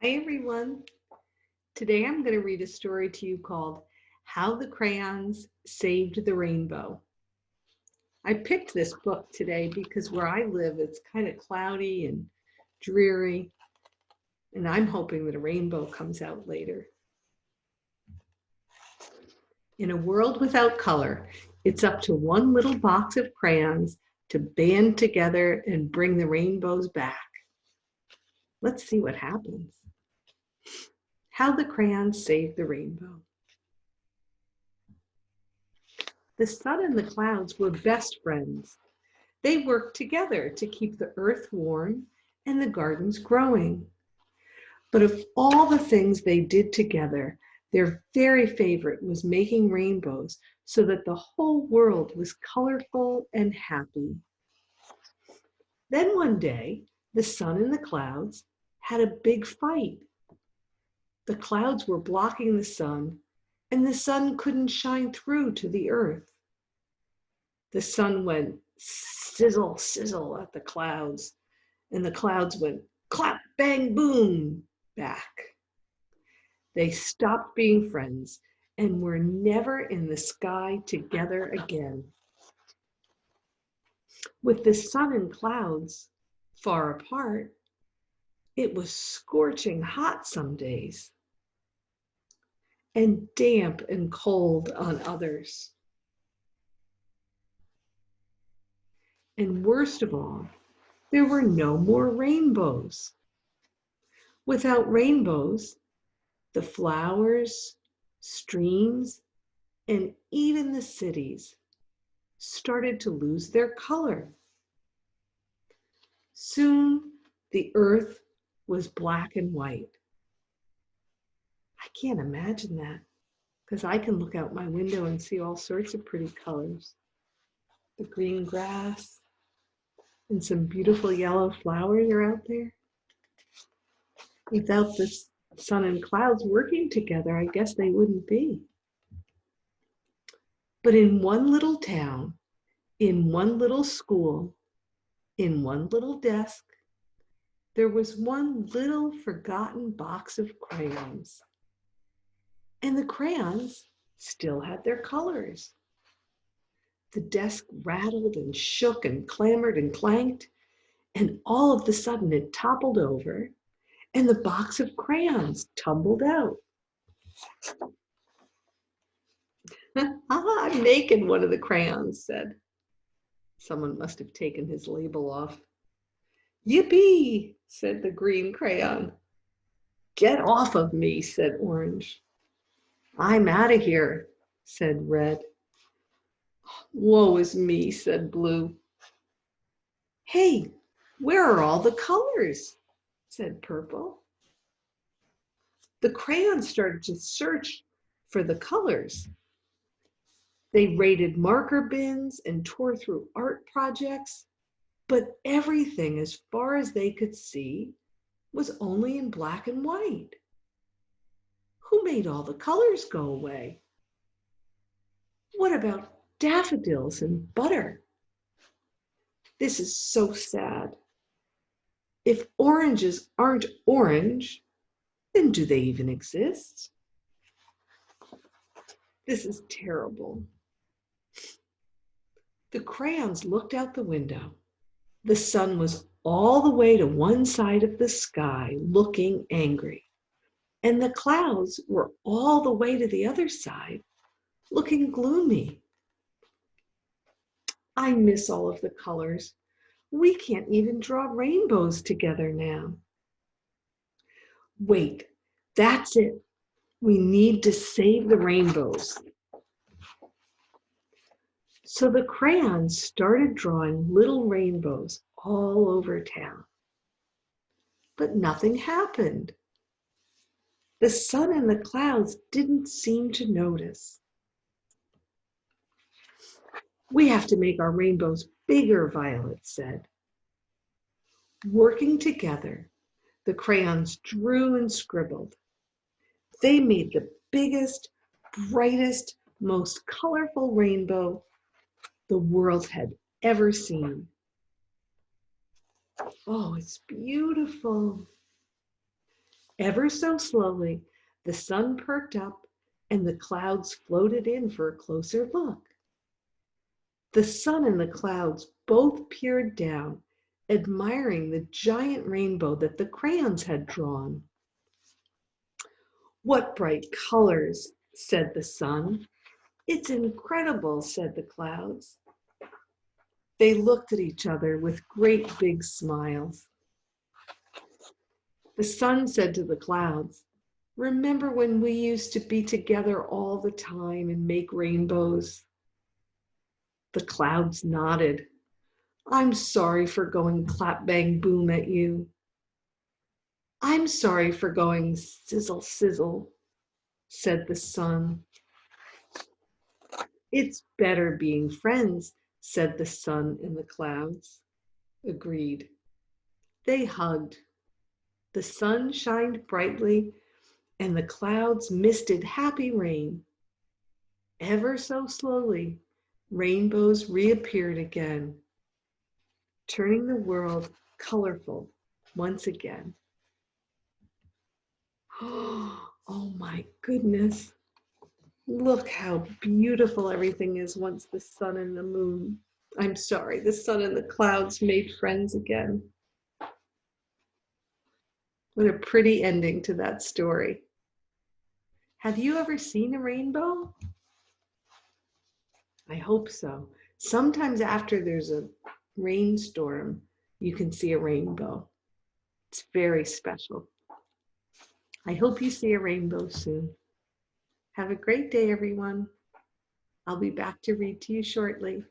Hi everyone. Today I'm going to read a story to you called How the Crayons Saved the Rainbow. I picked this book today because where I live it's kind of cloudy and dreary, and I'm hoping that a rainbow comes out later. In a world without color, it's up to one little box of crayons to band together and bring the rainbows back. Let's see what happens. How the Crayons Saved the Rainbow. The sun and the clouds were best friends. They worked together to keep the earth warm and the gardens growing. But of all the things they did together, their very favorite was making rainbows so that the whole world was colorful and happy. Then one day, the sun and the clouds had a big fight. The clouds were blocking the sun, and the sun couldn't shine through to the earth. The sun went sizzle, sizzle at the clouds, and the clouds went clap, bang, boom back. They stopped being friends and were never in the sky together again. With the sun and clouds far apart, it was scorching hot some days and damp and cold on others. And worst of all, there were no more rainbows. Without rainbows, the flowers, streams, and even the cities started to lose their color. Soon, the earth was black and white. I can't imagine that because I can look out my window and see all sorts of pretty colors. The green grass and some beautiful yellow flowers are out there. Without the sun and clouds working together, I guess they wouldn't be. But in one little town, in one little school, in one little desk, there was one little forgotten box of crayons. And the crayons still had their colors. The desk rattled and shook and clamored and clanked, and all of a sudden it toppled over, and the box of crayons tumbled out. I'm making one of the crayons, said. Someone must have taken his label off. Yippee, said the green crayon. Get off of me, said orange. I'm out of here, said red. Woe is me, said blue. Hey, where are all the colors? Said purple. The crayons started to search for the colors. They raided marker bins and tore through art projects, but everything as far as they could see was only in black and white. Who made all the colors go away? What about daffodils and butter? This is so sad. If oranges aren't orange, then do they even exist? This is terrible. The crayons looked out the window. The sun was all the way to one side of the sky, looking angry. And the clouds were all the way to the other side, looking gloomy. I miss all of the colors. We can't even draw rainbows together now. Wait, that's it. We need to save the rainbows. So the crayons started drawing little rainbows all over town. But nothing happened. The sun and the clouds didn't seem to notice. We have to make our rainbows bigger, Violet said. Working together, the crayons drew and scribbled. They made the biggest, brightest, most colorful rainbow the world had ever seen. Oh, it's beautiful. Ever so slowly, the sun perked up and the clouds floated in for a closer look. The sun and the clouds both peered down, admiring the giant rainbow that the crayons had drawn. "What bright colors," said the sun. "It's incredible," said the clouds. They looked at each other with great big smiles. The sun said to the clouds, "Remember when we used to be together all the time and make rainbows?" The clouds nodded. "I'm sorry for going clap bang boom at you." "I'm sorry for going sizzle sizzle," said the sun. "It's better being friends," said the sun and the clouds. Agreed. They hugged. The sun shined brightly and the clouds misted happy rain. Ever so slowly, rainbows reappeared again, turning the world colorful once again. Oh my goodness. Look how beautiful everything is once the sun and the moon, I'm sorry, the sun and the clouds made friends again. What a pretty ending to that story. Have you ever seen a rainbow? I hope so. Sometimes after there's a rainstorm, you can see a rainbow. It's very special. I hope you see a rainbow soon. Have a great day, everyone. I'll be back to read to you shortly.